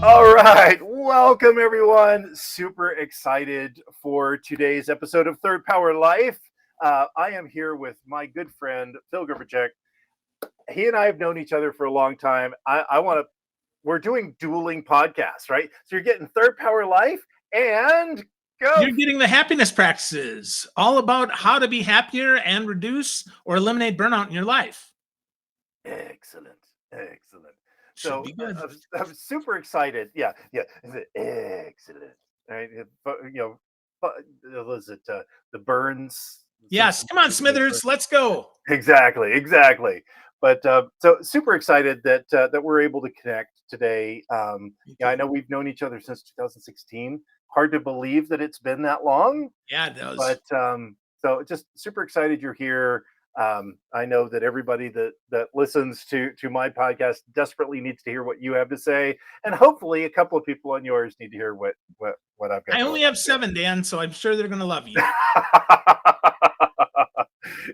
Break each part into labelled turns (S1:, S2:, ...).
S1: All right, welcome everyone. Super excited for today's episode of Third Power Life. I am here with my good friend Phil Gerbyshak. He and I have known each other for a long time. I want to. We're doing dueling podcasts, right? So you're getting Third Power Life and
S2: You're
S1: go.
S2: getting the happiness practices, all about how to be happier and reduce or eliminate burnout in your life.
S1: Excellent, excellent.
S2: Should
S1: So
S2: be good.
S1: I'm super excited. Yeah, excellent. Right, but was it the Burns?
S2: Yes, come on, Smithers, let's go.
S1: Exactly. But so super excited that we're able to connect today.
S2: Me
S1: Yeah, I
S2: too.
S1: know we've known each other since 2016. Hard to believe that it's been that long,
S2: Yeah, it does.
S1: but so just super excited you're here. I know that everybody that listens to my podcast desperately needs to hear what you have to say, and hopefully a couple of people on yours need to hear what I've got
S2: I
S1: going
S2: only
S1: on
S2: have
S1: too.
S2: 7, Dan, so I'm sure they're going to love you.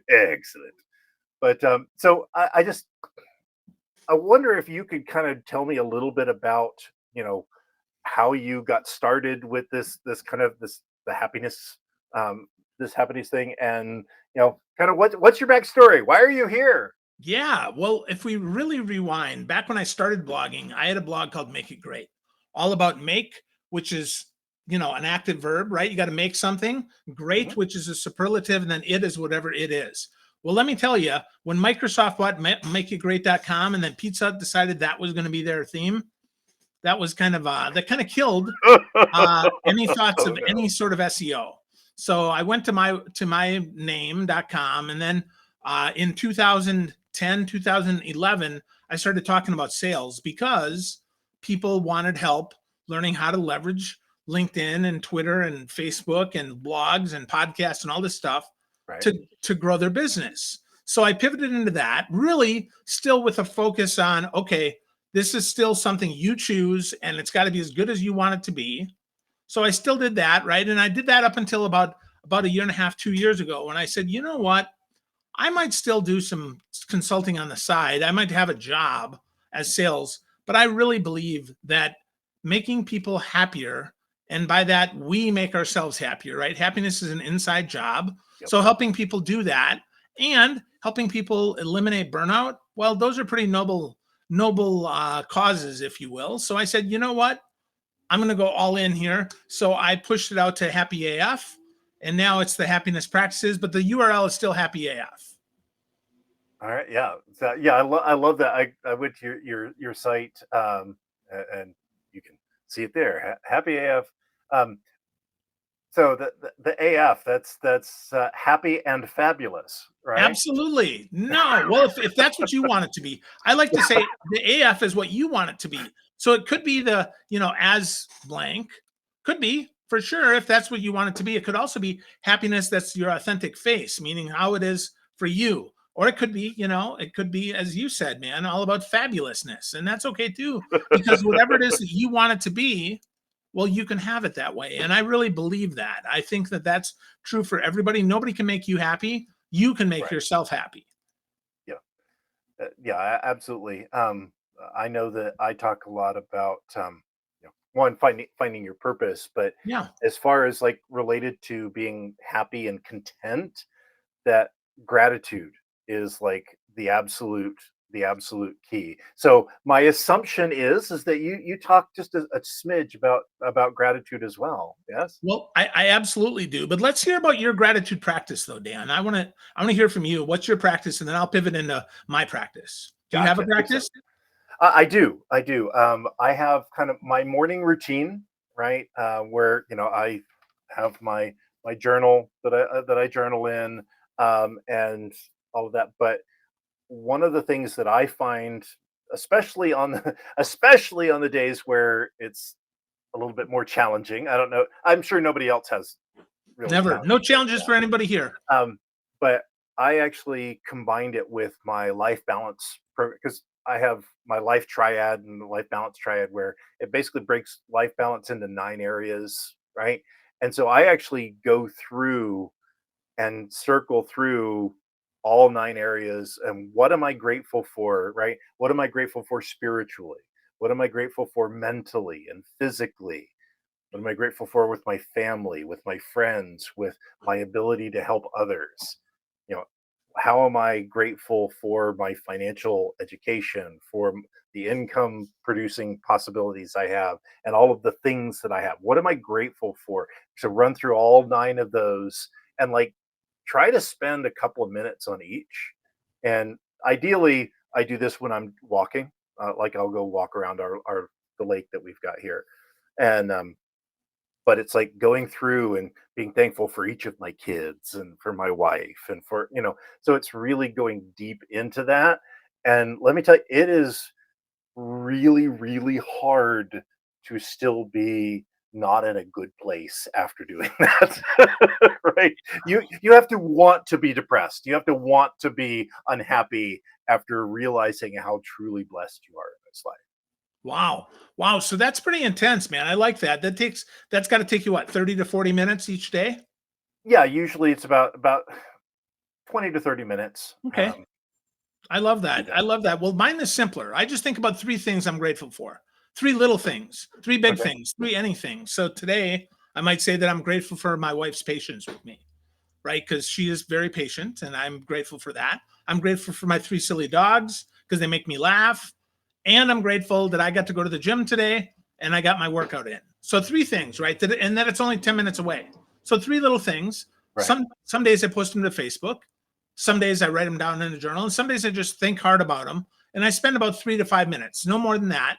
S1: Excellent. But so I wonder if you could kind of tell me a little bit about you know how you got started with this kind of the happiness this happiness thing, and kind of what's your backstory? Why are you here?
S2: Yeah, well, if we really rewind, back when I started blogging, I had a blog called Make It Great, all about make, which is, an active verb, right? You got to make something, great,
S1: Mhm.
S2: which is a superlative, and then it is whatever it is. Well, let me tell you, when Microsoft bought makeitgreat.com and then Pizza Hut decided that was going to be their theme, that kind of killed any thoughts
S1: Oh
S2: of
S1: no.
S2: any sort of SEO. So I went to my name.com, and then in 2010, 2011, I started talking about sales because people wanted help learning how to leverage LinkedIn and Twitter and Facebook and blogs and podcasts and all this stuff
S1: Right.
S2: to grow their business. So I pivoted into that, really still with a focus on, okay, this is still something you choose and it's got to be as good as you want it to be. So I still did that, right? And I did that up until about a year and a half, 2 years ago, when I said, you know what? I might still do some consulting on the side. I might have a job as sales, but I really believe that making people happier, and by that we make ourselves happier, right? Happiness is an inside job.
S1: Yep.
S2: So helping people do that and helping people eliminate burnout, well, those are pretty noble causes, if you will. So I said, you know what? I'm going to go all in here. So I pushed it out to Happy AF, and now it's the happiness practices, but the URL is still Happy AF.
S1: All right. Yeah. So, yeah. I love that. I went to your site, and you can see it there. Happy AF. Um, so the AF, that's happy and fabulous, right?
S2: Absolutely. No. Well, if that's what you want it to be, I like to say the AF is what you want it to be. So it could be as blank, could be for sure if that's what you want it to be. It could also be happiness that's your authentic face, meaning how it is for you. Or it could be, as you said, man, all about fabulousness. And that's okay too, because whatever it is that you want it to be, well, you can have it that way. And I really believe that. I think that that's true for everybody. Nobody can make you happy. You can make
S1: Right.
S2: yourself happy.
S1: Yeah. Yeah. Absolutely. I know that I talk a lot about one finding your purpose, but
S2: Yeah.
S1: as far as like related to being happy and content, that gratitude is like the absolute key. So my assumption is that you talk just a smidge about gratitude as well. Yes.
S2: Well, I absolutely do. But let's hear about your gratitude practice though, Dan. I want to hear from you. What's your practice? And then I'll pivot into my practice. Do you have a
S1: Gotcha. Excellent.
S2: practice?
S1: I do. I have kind of my morning routine, right? Where I have my journal that I journal in, and all of that. But one of the things that I find, especially on the especially on the days where it's a little bit more challenging. I don't know. I'm sure nobody else has really
S2: Never. No
S1: challenging days.
S2: challenges for anybody here.
S1: But I actually combined it with my life balance program because I have my life triad and the life balance triad where it basically breaks life balance into 9 areas, right? And so I actually go through and circle through all 9 areas and what am I grateful for, right? What am I grateful for spiritually? What am I grateful for mentally and physically? What am I grateful for with my family, with my friends, with my ability to help others? You know, how am I grateful for my financial education, for the income producing possibilities I have, and all of the things that I have? What am I grateful for? To run through all nine of those and like try to spend a couple of minutes on each. And ideally, I do this when I'm walking. Like I'll go walk around our the lake that we've got here, and but it's like going through and being thankful for each of my kids and for my wife and for so it's really going deep into that. And let me tell you, it is really really hard to still be not in a good place after doing that. Right, you have to want to be depressed, you have to want to be unhappy after realizing how truly blessed you are in this life.
S2: Wow. Wow. So that's pretty intense, man. I like that. That's got to take you what, 30 to 40 minutes each day?
S1: Yeah, usually it's about 20 to 30 minutes
S2: Okay. I love
S1: to do
S2: that. I
S1: that.
S2: love that. Well, mine is simpler. I just think about three things I'm grateful for. Three little things, three big
S1: Okay.
S2: things, three anything. So today I might say that I'm grateful for my wife's patience with me, right? Because she is very patient and I'm grateful for that. I'm grateful for my three silly dogs because they make me laugh. And I'm grateful that I got to go to the gym today and I got my workout in. So three things, right? And that it's only 10 minutes away. So three little things.
S1: Right.
S2: Some days I post them to Facebook. Some days I write them down in a journal. And some days I just think hard about them. And I spend about 3 to 5 minutes, no more than that.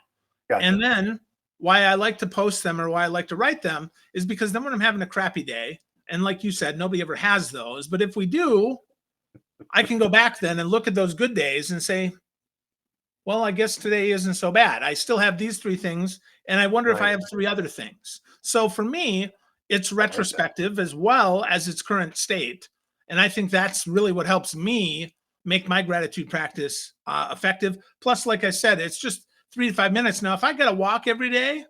S1: Gotcha.
S2: And then why I like to post them or why I like to write them is because then when I'm having a crappy day, and like you said, nobody ever has those. But if we do, I can go back then and look at those good days and say, well, I guess today isn't so bad. I still have these three things, and I wonder if I
S1: Right.
S2: have three other things. So for me, it's
S1: I like that.
S2: retrospective as well as its current state. And I think that's really what helps me make my gratitude practice effective. Plus, like I said, it's just 3 to 5 minutes. Now, if I got to walk every day,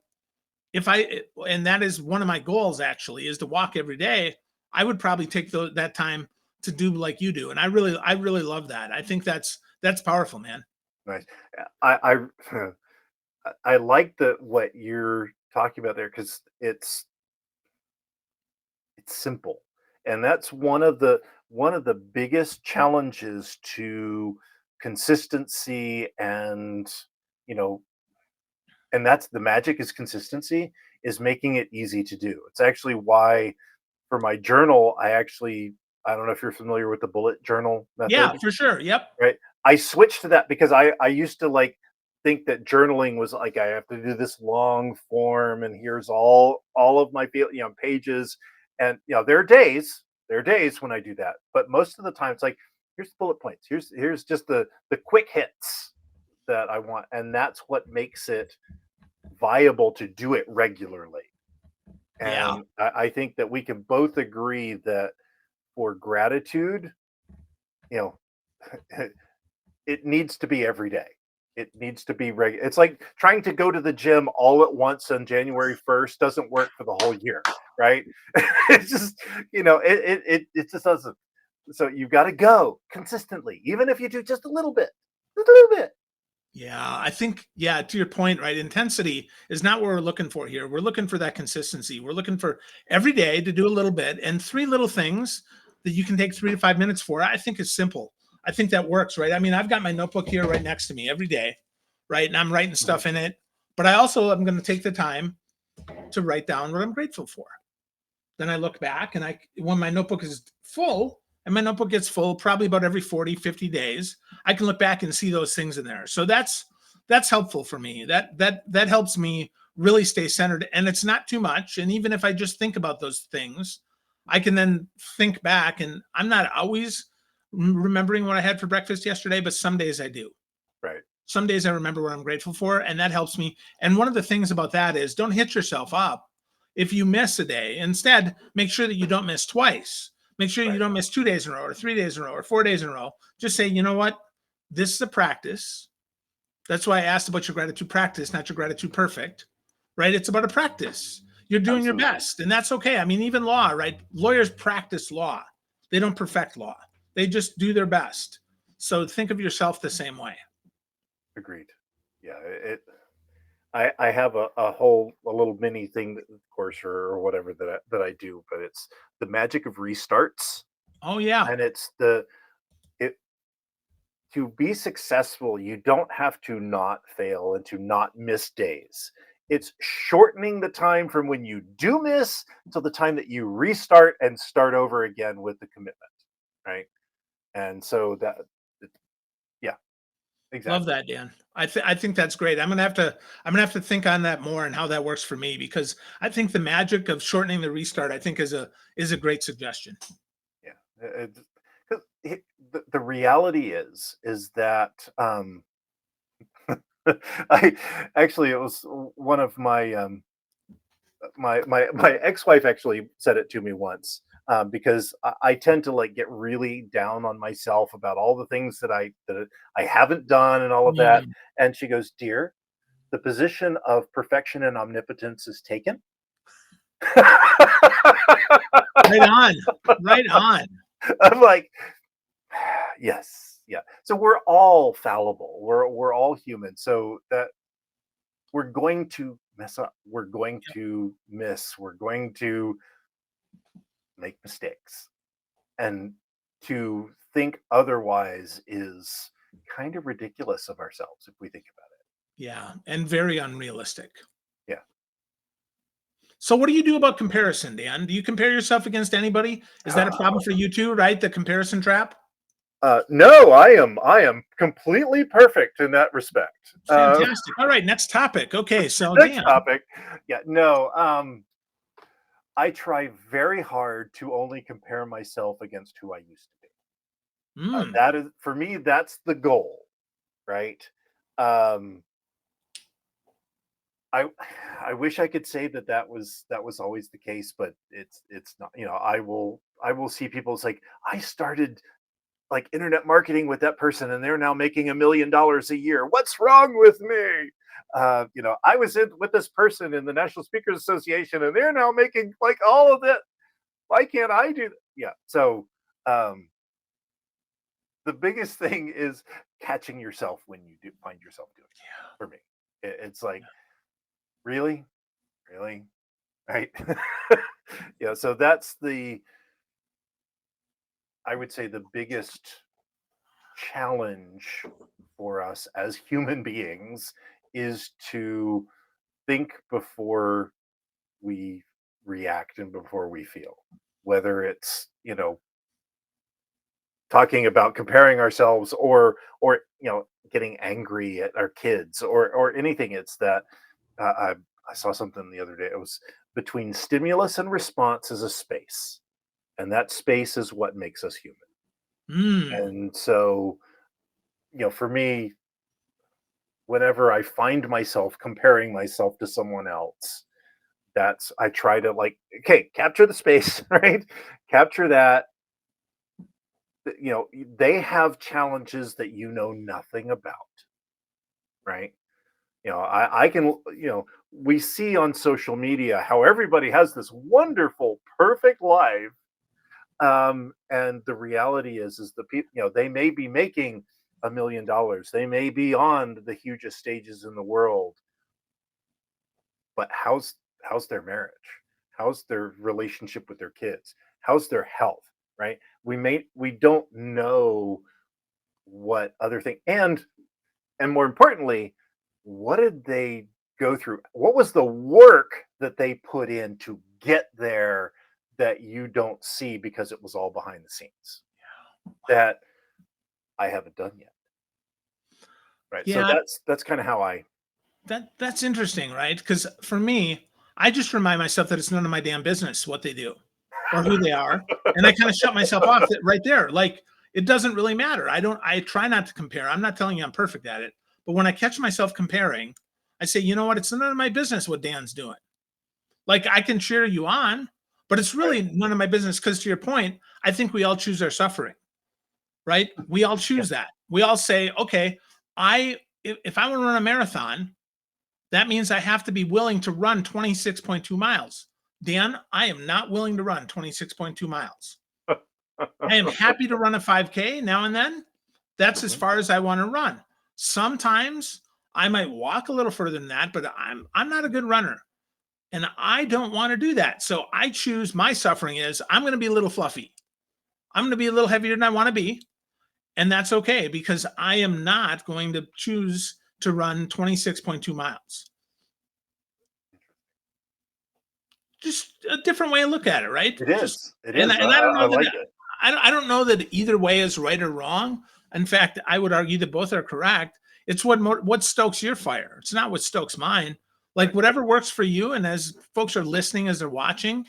S2: and that is one of my goals actually, is to walk every day, I would probably take that time to do like you do. And I really love that. I think that's powerful, man.
S1: Nice. I like the what you're talking about there because it's simple, and that's one of the biggest challenges to consistency. And you know and that's the magic, is consistency, is making it easy to do. It's actually why for my journal, I don't know if you're familiar with the bullet journal
S2: Yeah,
S1: method.
S2: for sure. Yep.
S1: Right. I switched to that because I used to like think that journaling was like I have to do this long form and here's all of my pages. And there are days when I do that, but most of the time it's like here's the bullet points, here's just the quick hits that I want, and that's what makes it viable to do it regularly.
S2: Yeah.
S1: And I think that we can both agree that for gratitude, you know it needs to be every day. It needs to be regular. It's like trying to go to the gym all at once on January 1st doesn't work for the whole year, right? It's just, it just doesn't. So you've got to go consistently, even if you do just a little bit.
S2: Yeah, I think, yeah, to your point, right? Intensity is not what we're looking for here. We're looking for that consistency. We're looking for every day to do a little bit and three little things that you can take 3 to 5 minutes for. I think is simple. I think that works, right? I mean, I've got my notebook here right next to me every day, right? And I'm writing
S1: Mhm.
S2: stuff in it, but I also am going to take the time to write down what I'm grateful for. Then I look back and when my notebook is full, and my notebook gets full probably about every 40, 50 days, I can look back and see those things in there. So that's helpful for me. That helps me really stay centered, and it's not too much. And even if I just think about those things, I can then think back, and I'm not always remembering what I had for breakfast yesterday, but some days I do.
S1: Right.
S2: Some days I remember what I'm grateful for, and that helps me. And one of the things about that is don't hit yourself up if you miss a day. Instead, make sure that you don't miss twice. Make sure you
S1: Right.
S2: don't miss 2 days in a row, or 3 days in a row, or 4 days in a row. Just say, you know what? This is a practice. That's why I asked about your gratitude practice, not your gratitude perfect, right? It's about a practice. You're doing your
S1: Absolutely.
S2: best, and that's okay. I mean, even law, right? Lawyers practice law, they don't perfect law, they just do their best. So think of yourself the same way.
S1: Agreed. Yeah. I have a little mini thing that, of course, or whatever that I do, but it's the magic of restarts,
S2: Oh yeah.
S1: and it's it to be successful, you don't have to not fail and to not miss days. It's shortening the time from when you do miss to the time that you restart and start over again with the commitment, right? And so yeah,
S2: Love
S1: exactly.
S2: that, Dan. I think that's great. I'm gonna have to think on that more and how that works for me because I think the magic of shortening the restart I think is a great suggestion.
S1: Yeah. 'Cause the reality is that I actually it was one of my ex-wife actually said it to me once, because I tend to like get really down on myself about all the things that I haven't done and all of that.
S2: Mm,
S1: And she goes, "Dear, the position of perfection and omnipotence is taken."
S2: right on. Right on.
S1: I'm like, yes, yeah. So we're all fallible. We're all human. So that we're going to mess up. We're going to miss. We're going to make mistakes. And to think otherwise is kind of ridiculous of ourselves if we think about
S2: Yeah, and very unrealistic.
S1: it. Yeah.
S2: So what do you do about comparison, Dan? Do you compare yourself against anybody? Is that a problem for you too, right? The comparison trap?
S1: No, I am completely perfect in that respect.
S2: Fantastic. All right, next topic. Okay, so
S1: Next
S2: Dan.
S1: topic. Yeah, no. I try very hard to only compare myself against who I used to be.
S2: Mm,
S1: That is for me. That's the goal, right? Um, I I wish I could say that was always the case, but it's not. I will see people. It's like I started like internet marketing with that person, and they're now making $1 million a year. What's wrong with me? I was with this person in the National Speakers Association, and they're now making like all of that. Why can't I do that? Yeah. So um, the biggest thing is catching yourself when you do find yourself doing it. For me, it's like really, really, right? Yeah. So that's I would say the biggest challenge for us as human beings is to think before we react and before we feel. Whether it's, talking about comparing ourselves or getting angry at our kids or anything. It's that I saw something the other day. It was between stimulus and response is a space, and that space is what makes us human.
S2: mm.
S1: And so, for me, whenever I find myself comparing myself to someone else, that's I try to like, okay, capture the space, right? Capture that. They have challenges that you know nothing about, right? I can, we see on social media how everybody has this wonderful, perfect life. And the reality is the people, they may be making $1 million. They may be on the hugest stages in the world, but how's their marriage? How's their relationship with their kids? How's their health? Right? We don't know what other thing, and more importantly, what did they go through? What was the work that they put in to get there that you don't see because it was all behind the scenes that I haven't done yet? Right. So
S2: Yeah,
S1: that's kind of how I.
S2: that's interesting, right? Because for me, I just remind myself that it's none of my damn business what they do or who they are, and I kind of shut myself off right there. Like it doesn't really matter. I don't. I try not to compare. I'm not telling you I'm perfect at it, but when I catch myself comparing, I say, you know what? It's none of my business what Dan's doing. Like I can cheer you on, but it's
S1: Right.
S2: really none of my business. Because to your point, I think we all choose our suffering, right? We all
S1: Yeah.
S2: choose that. We all say, okay, if I want to run a marathon, that means I have to be willing to run 26.2 miles. Dan, I am not willing to run 26.2 miles. I am happy to run a 5K now and then. That's as
S1: Mhm.
S2: far as I want to run. Sometimes I might walk a little further than that, but I'm not a good runner. And I don't want to do that. So I choose my suffering is I'm going to be a little fluffy. I'm going to be a little heavier than I want to be. And that's okay because I am not going to choose to run 26.2 miles. Just a different way to look at it, right?
S1: It
S2: Just
S1: is. It
S2: and
S1: is.
S2: I don't
S1: I
S2: know that
S1: like it.
S2: I don't know that either way is right or wrong. In fact, I would argue that both are correct. It's what stokes your fire. It's not what stokes mine. Like
S1: Right.
S2: whatever works for you, and as folks are listening, as they're watching,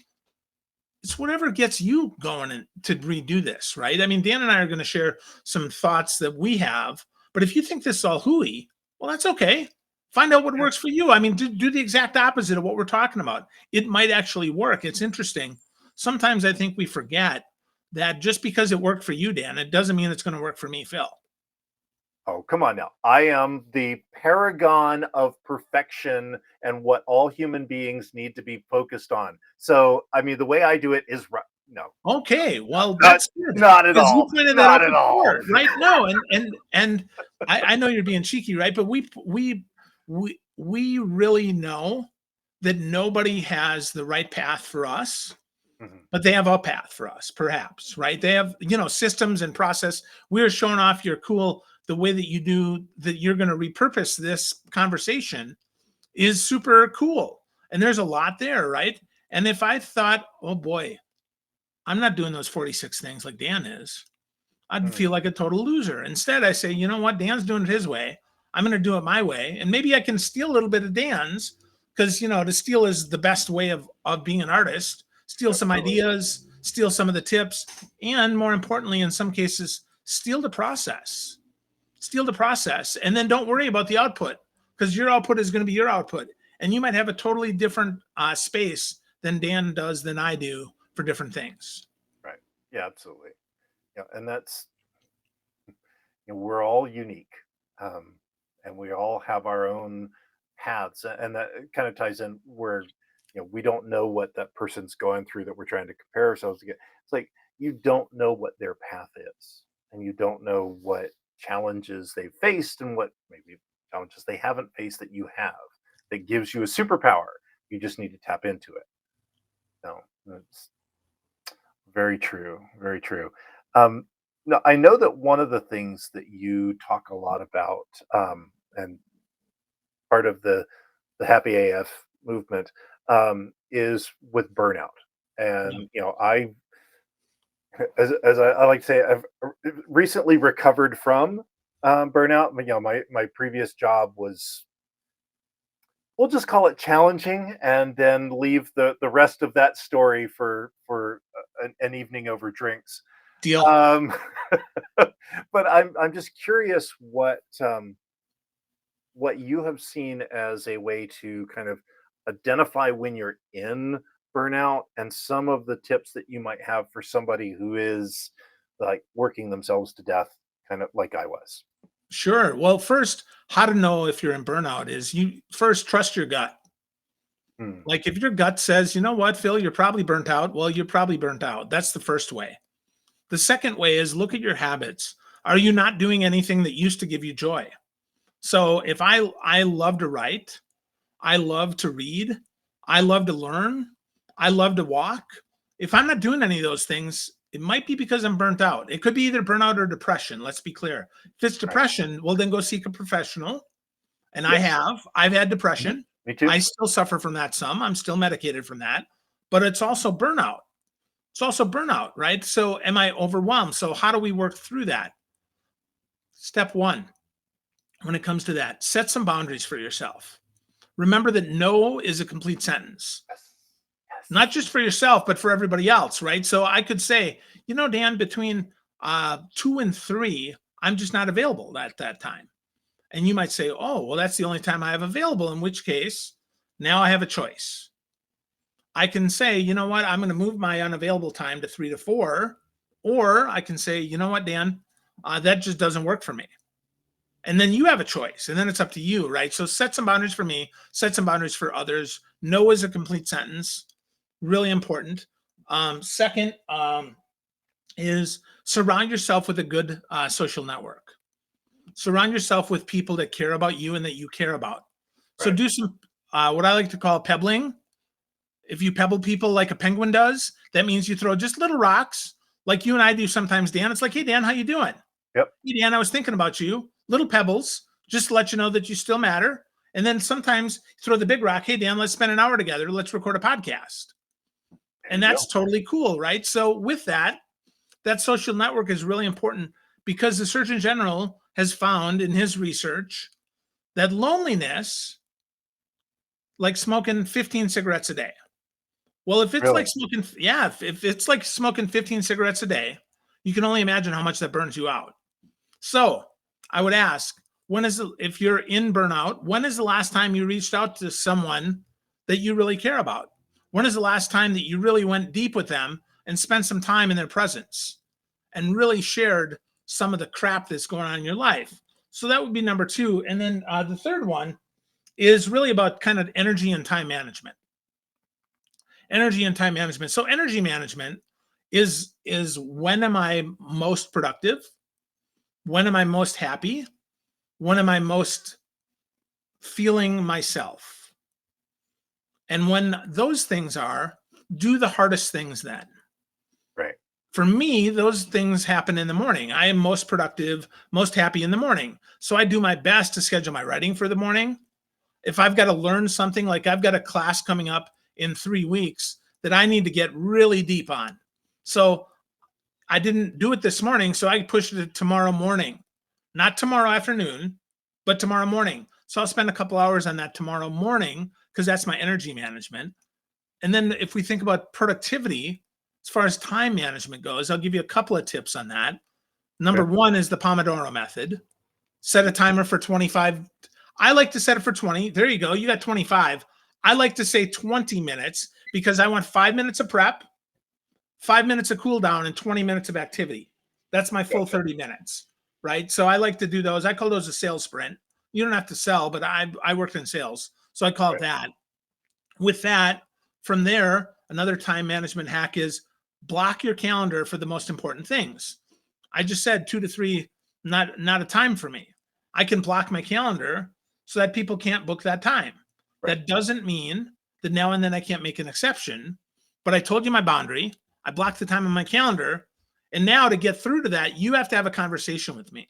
S2: it's whatever gets you going to redo this, right? I mean, Dan and I are going to share some thoughts that we have, but if you think this is all hooey, well, that's okay. Find out what
S1: Yeah.
S2: works for you. I mean, do the exact opposite of what we're talking about. It might actually work. It's interesting. Sometimes I think we forget that just because it worked for you, Dan, it doesn't mean it's going to work for me, Phil.
S1: Oh, come on now. I am the paragon of perfection and what all human beings need to be focused on. So, I mean, the way I do it is right. No,
S2: Okay, well,
S1: not,
S2: that's good
S1: not at
S2: because you
S1: all.
S2: pointed that
S1: Not
S2: out
S1: at all.
S2: before, right? No, and I know you're being cheeky, right? But we really know that nobody has the right path for us,
S1: Mhm.
S2: but they have a path for us, perhaps, right? They have, systems and process. We're showing off your cool, the way that you do that you're going to repurpose this conversation is super cool. And there's a lot there, right? And if I thought, oh boy, I'm not doing those 46 things like Dan is, I'd
S1: Mm.
S2: feel like a total loser. Instead, I say, you know what? Dan's doing it his way. I'm going to do it my way. And maybe I can steal a little bit of Dan's because, to steal is the best way of being an artist. Steal some
S1: Absolutely.
S2: ideas, steal some of the tips, and more importantly, in some cases, steal the process. Steal the process. And then don't worry about the output because your output is going to be your output. And you might have a totally different space than Dan does than I do for different things.
S1: Right. Yeah, absolutely. Yeah, and that's we're all unique, um, and we all have our own paths, and that kind of ties in where we don't know what that person's going through that we're trying to compare ourselves to get. It's like you don't know what their path is, and you don't know what challenges they've faced and what maybe challenges they haven't faced that you have. That gives you a superpower. You just need to tap into it. No, that's very true. Very true. Um, no, I know that one of the things that you talk a lot about, and part of the Happy AF movement, is with burnout.
S2: Yeah.
S1: And as I like to say, I've recently recovered from burnout. My previous job was, we'll just call it challenging, and then leave the rest of that story for an evening over drinks.
S2: Deal.
S1: Um, but I'm just curious what you have seen as a way to kind of identify when you're in burnout, and some of the tips that you might have for somebody who is like working themselves to death, kind of like I was.
S2: Sure. Well, first, how to know if you're in burnout is you first trust your gut.
S1: Hmm.
S2: Like if your gut says, you know what, Phil, you're probably burnt out. Well, you're probably burnt out. That's the first way. The second way is look at your habits. Are you not doing anything that used to give you joy? So if I love to write, I love to read, I love to learn, I love to walk. If I'm not doing any of those things, it might be because I'm burnt out. It could be either burnout or depression. Let's be clear. If it's
S1: Right.
S2: depression, well, then go seek a professional. And
S1: Yes.
S2: I've had
S1: Mhm.
S2: depression.
S1: Me too.
S2: I still suffer from that some. I'm still medicated from that, but it's also burnout. It's also burnout, right? So am I overwhelmed? So how do we work through that? Step one, when it comes to that, set some boundaries for yourself. Remember that no is a complete sentence,
S1: Yes.
S2: not
S1: Yes.
S2: just for yourself, but for everybody else, right? So I could say, Dan, between 2 and 3, I'm just not available at that time. And you might say, oh, well, that's the only time I have available, in which case, now I have a choice. I can say, you know what, I'm going to move my unavailable time to 3 to 4. Or I can say, you know what, Dan, that just doesn't work for me. And then you have a choice. And then it's up to you, right? So set some boundaries for me, set some boundaries for others. No is a complete sentence, really important. Second is surround yourself with a good social network. surround yourself with people that care about you and that you care about. So
S1: Right.
S2: do some what I like to call pebbling. If you pebble people like a penguin does, that means you throw just little rocks, like you and I do sometimes, Dan. It's like, hey, Dan, how you doing?
S1: Yep.
S2: Hey, Dan, I was thinking about you. Little pebbles, just to let you know that you still matter. And then sometimes throw the big rock. Hey, Dan, let's spend an hour together. Let's record a podcast.
S1: There
S2: And
S1: you
S2: that's
S1: go.
S2: totally cool, right? So with that, that social network is really important because the Surgeon General has found in his research that loneliness, like smoking 15 cigarettes a day. Well, if it's like
S1: Really.
S2: smoking, yeah, if it's like smoking 15 cigarettes a day, you can only imagine how much that burns you out. So I would ask, if you're in burnout, when is the last time you reached out to someone that you really care about? When is the last time that you really went deep with them and spent some time in their presence and really shared some of the crap that's going on in your life? So that would be number two. And then the third one is really about kind of energy and time management. Energy and time management. So energy management is when am I most productive? When am I most happy? When am I most feeling myself? And when those things are, do the hardest things then.
S1: Right.
S2: For me, those things happen in the morning. I am most productive, most happy in the morning. So I do my best to schedule my writing for the morning. If I've got to learn something, like I've got a class coming up in 3 weeks that I need to get really deep on. So I didn't do it this morning, so I pushed it to tomorrow morning, not tomorrow afternoon, but tomorrow morning. So I'll spend a couple hours on that tomorrow morning because that's my energy management. And then if we think about productivity, as far as time management goes, I'll give you a couple of tips on that. Number
S1: Okay.
S2: one is the Pomodoro method. Set a timer for 25. I like to set it for 20. There you go. You got 25. I like to say 20 minutes because I want 5 minutes of prep, 5 minutes of cool down, and 20 minutes of activity. That's my full
S1: Gotcha.
S2: 30 minutes, right? So I like to do those. I call those a sales sprint. You don't have to sell, but I worked in sales, so I call it
S1: Right.
S2: that. With that, from there, another time management hack is block your calendar for the most important things. I just said 2 to 3, not a time for me. I can block my calendar so that people can't book that time.
S1: Right.
S2: That doesn't mean that now and then I can't make an exception, but I told you my boundary. I blocked the time on my calendar. And now to get through to that, you have to have a conversation with me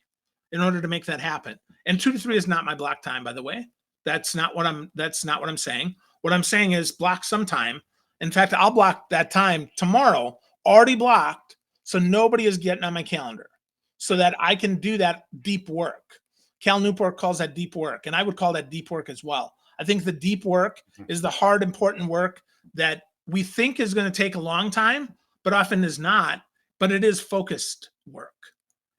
S2: in order to make that happen. And 2 to 3 is not my block time, by the way. That's not what I'm saying. What I'm saying is block some time. In fact, I'll block that time tomorrow, already blocked, so nobody is getting on my calendar so that I can do that deep work. Cal Newport calls that deep work, and I would call that deep work as well. I think the deep work
S1: Mhm.
S2: is the hard, important work that we think is going to take a long time, but often is not, but it is focused work.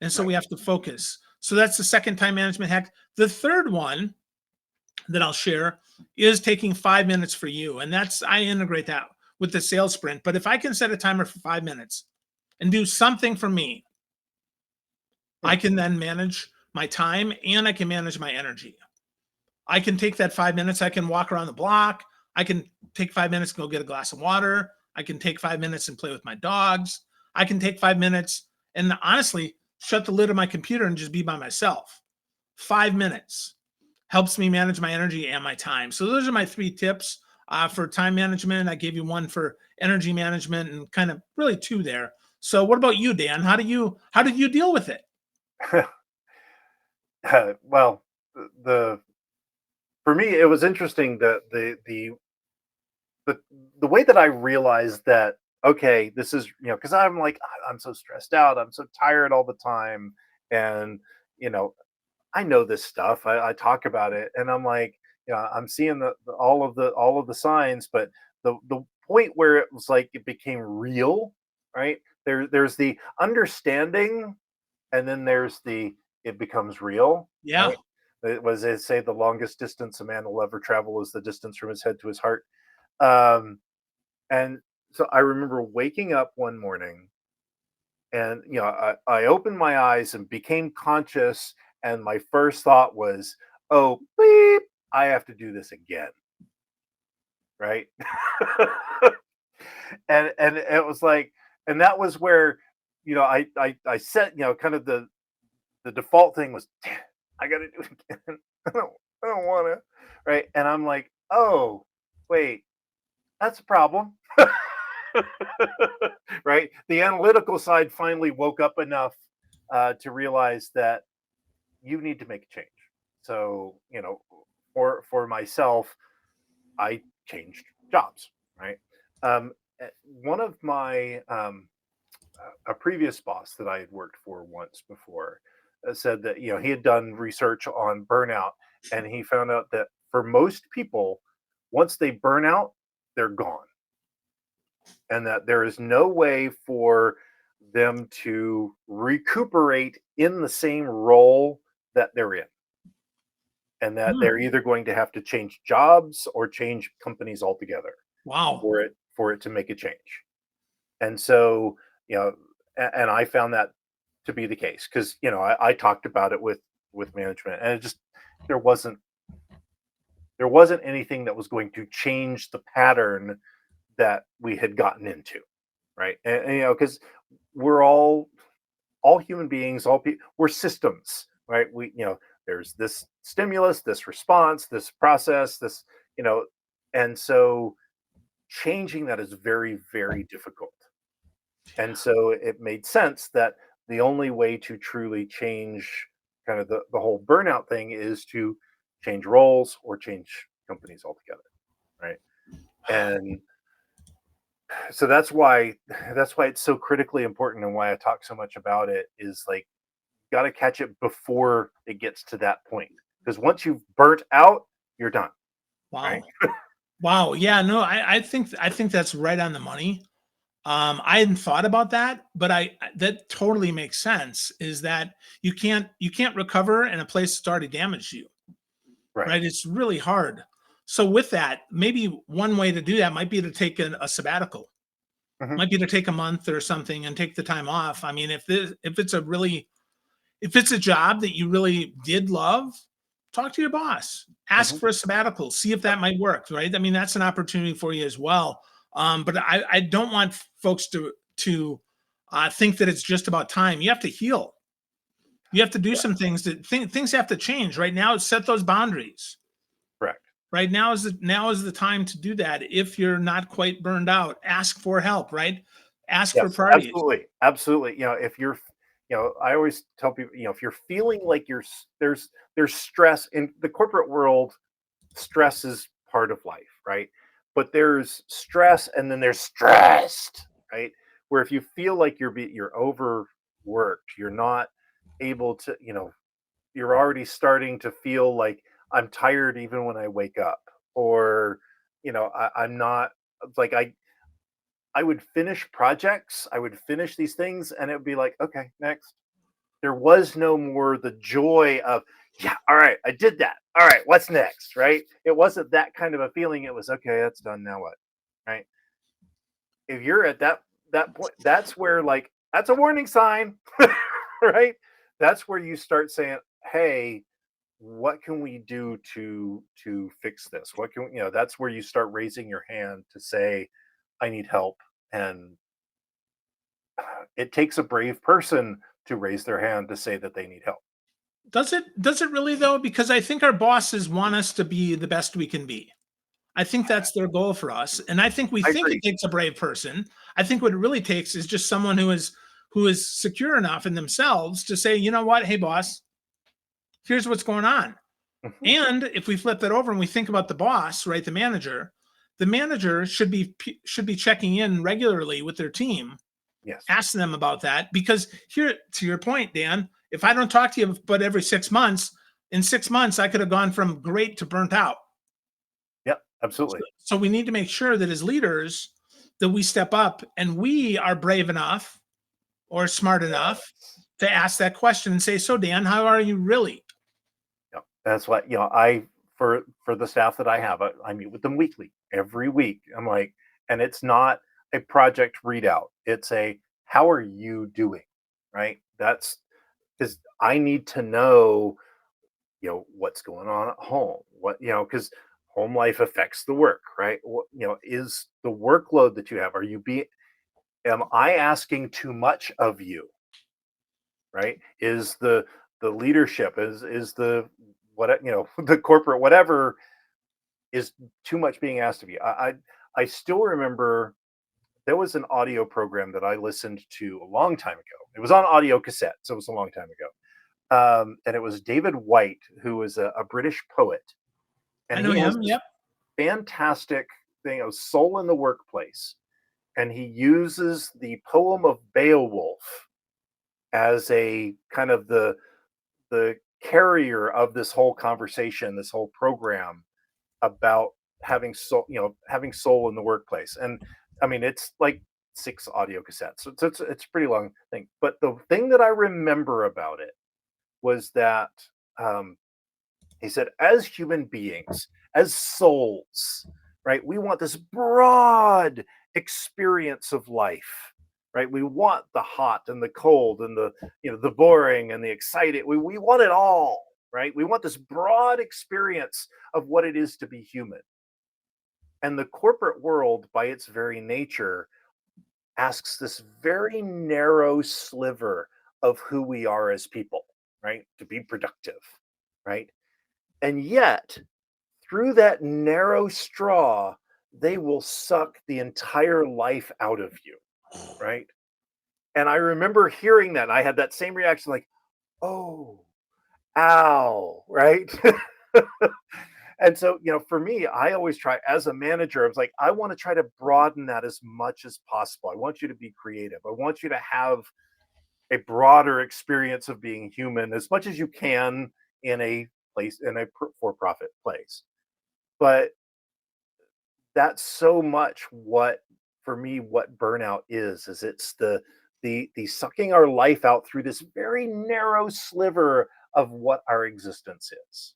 S2: And so
S1: Right.
S2: we have to focus. So that's the second time management hack. The third one that I'll share is taking 5 minutes for you. And I integrate that with the sales sprint. But if I can set a timer for 5 minutes and do something for me,
S1: Hmm.
S2: I can then manage my time and I can manage my energy. I can take that 5 minutes. I can walk around the block. I can take 5 minutes and go get a glass of water. I can take 5 minutes and play with my dogs. I can take 5 minutes and honestly shut the lid of my computer and just be by myself. 5 minutes helps me manage my energy and my time. So those are my three tips for time management. I gave you one for energy management and kind of really two there. So what about you, Dan? How did you deal with it?
S1: Well, the for me it was interesting that the way that I realized that, okay, this is, because I'm like, I'm so stressed out, I'm so tired all the time, and you know I know this stuff. I talk about it, and I'm like, I'm seeing all of the signs, but the point where it was like it became real, right? There's the understanding, and then there's the it becomes real,
S2: Yeah.
S1: right? It was they say the longest distance a man will ever travel is the distance from his head to his heart. Um, and so I remember waking up one morning, and I opened my eyes and became conscious, and my first thought was, oh beep, I have to do this again, right? And it was like, and that was where I set, kind of the default thing was, I got to do it again. I don't want to. Right. And I'm like, oh, wait, that's a problem. Right. The analytical side finally woke up enough to realize that you need to make a change. So, for myself, I changed jobs, right? One of my a previous boss that I had worked for once before said that he had done research on burnout, and he found out that for most people, once they burn out, they're gone, and that there is no way for them to recuperate in the same role that they're in, and that
S2: Hmm.
S1: they're either going to have to change jobs or change companies altogether
S2: Wow.
S1: for it to make a change. And so, you know, and I found that to be the case because I talked about it with management, and it just there wasn't there wasn't anything that was going to change the pattern that we had gotten into, right? And because we're all human beings, we're systems, right? There's this stimulus, this response, this process, this, you know, and so changing that is very, very difficult. And so it made sense that the only way to truly change kind of the whole burnout thing is to change roles or change companies altogether. Right. And so that's why it's so critically important, and why I talk so much about it is like got to catch it before it gets to that point, because once you've burnt out, you're done. Right.
S2: Wow. Wow. Yeah, no, I think that's right on the money. I hadn't thought about that, but that totally makes sense. Is that you can't recover in a place that's already damaged you,
S1: Right.
S2: right? It's really hard. So with that, maybe one way to do that might be to take a sabbatical,
S1: Hmm.
S2: might be to take a month or something and take the time off. I mean, if it's a job that you really did love, talk to your boss, ask
S1: Hmm.
S2: for a sabbatical, see if that might work, right? I mean, that's an opportunity for you as well. But I don't want folks to think that it's just about time. You have to heal. You have to do
S1: Yeah.
S2: some things things have to change. Right now, set those boundaries.
S1: Correct.
S2: Right now is the time to do that. If you're not quite burned out, ask for help. Right, ask for
S1: Yes,
S2: priorities.
S1: absolutely, absolutely. If you're, I always tell people, if you're feeling like there's stress in the corporate world, stress is part of life, right? But there's stress, and then there's stressed, right? Where if you feel like you're overworked, you're not able to, you're already starting to feel like I'm tired even when I wake up, or I'm not like I would finish projects, I would finish these things, and it would be like, okay, next. There was no more the joy of, yeah, all right, I did that. All right, what's next? Right? It wasn't that kind of a feeling. It was okay, that's done. Now what? Right? If you're at that point, that's where like that's a warning sign, right? That's where you start saying, hey, what can we do to fix this? What can that's where you start raising your hand to say, I need help. And it takes a brave person to raise their hand to say that they need help.
S2: Does it really though? Because I think our bosses want us to be the best we can be. I think that's their goal for us. And I think we
S1: I
S2: think it
S1: agree.
S2: takes a brave person. I think what it really takes is just someone who is secure enough in themselves to say, you know what, hey boss, here's what's going on.
S1: Mhm.
S2: And if we flip that over and we think about the boss, right, the manager should be checking in regularly with their team,
S1: Yes.
S2: asking them about that. Because here, to your point, Dan, if I don't talk to you but every 6 months, in 6 months I could have gone from great to burnt out.
S1: Yep.
S2: So,
S1: Absolutely.
S2: so we need to make sure that as leaders that we step up and we are brave enough or smart enough
S1: Yes.
S2: to ask that question and say, so Dan, how are you really?
S1: Yep. That's what I for the staff that I have, I meet with them weekly, every week. I'm like, and it's not a project readout. It's a how are you doing, right? That's because I need to know, what's going on at home. Because home life affects the work, right? Is the workload that you have? Am I asking too much of you? Right? Is the leadership is the what the corporate whatever is too much being asked of you. I still remember there was an audio program that I listened to a long time ago. It was on audio cassette, so it was a long time ago. And it was David White, who was a British poet,
S2: I
S1: and
S2: know
S1: he has
S2: him.
S1: this
S2: Yep.
S1: fantastic thing of soul in the workplace, and he uses the poem of Beowulf as a kind of the carrier of this whole conversation, this whole program about having soul, having soul in the workplace. And I mean, it's like 6 audio cassettes, so it's a pretty long thing. But the thing that I remember about it was that um, he said, as human beings, as souls, right, we want this broad experience of life, right? We want the hot and the cold and the boring and the exciting. We want it all, right? We want this broad experience of what it is to be human. And the corporate world, by its very nature, asks this very narrow sliver of who we are as people, right? To be productive, right? And yet, through that narrow straw, they will suck the entire life out of you, right? And I remember hearing that, and I had that same reaction, like, oh, ow, right? And so, for me, I always try as a manager, I was like, I want to try to broaden that as much as possible. I want you to be creative. I want you to have a broader experience of being human as much as you can in a place, in a for-profit place. But that's so much what, for me, what burnout is it's the sucking our life out through this very narrow sliver of what our existence is.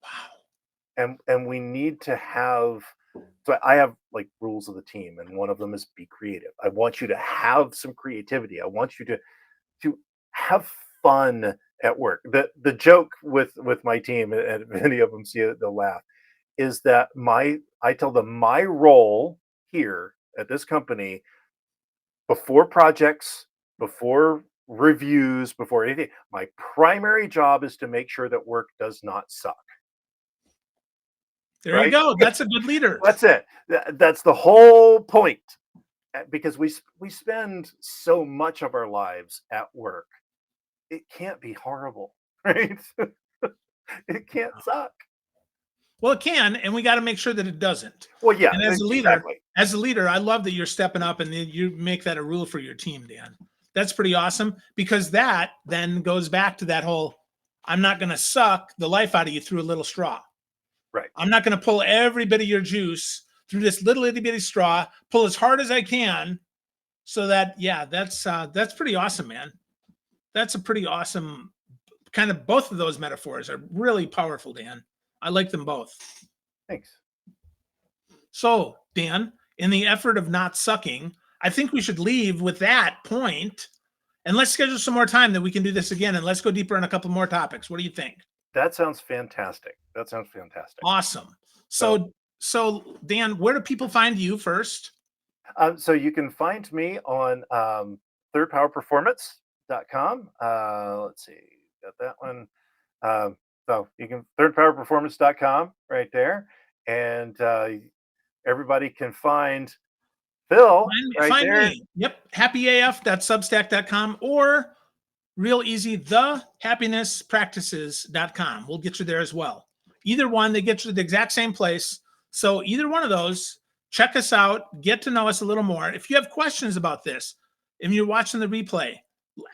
S2: Wow.
S1: And we need to have, so I have like rules of the team, and one of them is be creative. I want you to have some creativity. I want you to have fun at work. The joke with my team, and many of them see it, they'll laugh, is that I tell them my role here at this company, before projects, before reviews, before anything, my primary job is to make sure that work does not suck.
S2: There you
S1: Right?
S2: go. That's a good leader.
S1: That's it. That's the whole point. Because we spend so much of our lives at work. It can't be horrible, right? It can't suck.
S2: Well, it can, and we got to make sure that it doesn't.
S1: Well, yeah,
S2: And
S1: exactly.
S2: as a leader, I love that you're stepping up and you make that a rule for your team, Dan. That's pretty awesome, because that then goes back to that whole, I'm not going to suck the life out of you through a little straw.
S1: Right.
S2: I'm not going to pull every bit of your juice through this little itty bitty straw, pull as hard as I can. So that, yeah, that's pretty awesome, man. That's a pretty awesome kind of, both of those metaphors are really powerful, Dan. I like them both.
S1: Thanks.
S2: So, Dan, in the effort of not sucking, I think we should leave with that point, and let's schedule some more time that we can do this again, and let's go deeper on a couple more topics. What do you think?
S1: That sounds fantastic.
S2: Awesome. So Dan, where do people find you first?
S1: So you can find me on thirdpowerperformance.com. Let's see, got that one. So you can thirdpowerperformance.com right there, and everybody can find Phil right
S2: Find
S1: there.
S2: me. Yep. happyaf.substack.com, or real easy, thehappinesspractices.com. We'll get you there as well. Either one, they get you to the exact same place. So either one of those, check us out, get to know us a little more. If you have questions about this, if you're watching the replay,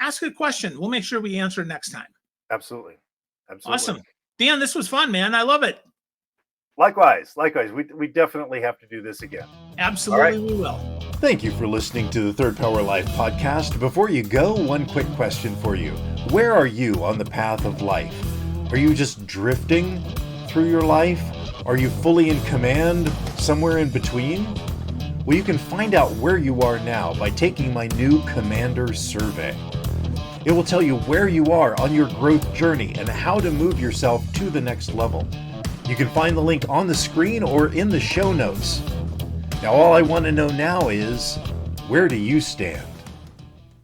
S2: ask a question. We'll make sure we answer it next time.
S1: Absolutely.
S2: Awesome. Dan, this was fun, man. I love it.
S1: Likewise. We definitely have to do this again.
S2: Absolutely, we will.
S3: Thank you for listening to the Third Power Life podcast. Before you go, one quick question for you. Where are you on the path of life? Are you just drifting through your life? Are you fully in command, somewhere in between? Well, you can find out where you are now by taking my new Commander Survey. It will tell you where you are on your growth journey and how to move yourself to the next level. You can find the link on the screen or in the show notes. Now, all I want to know now is, where do you stand?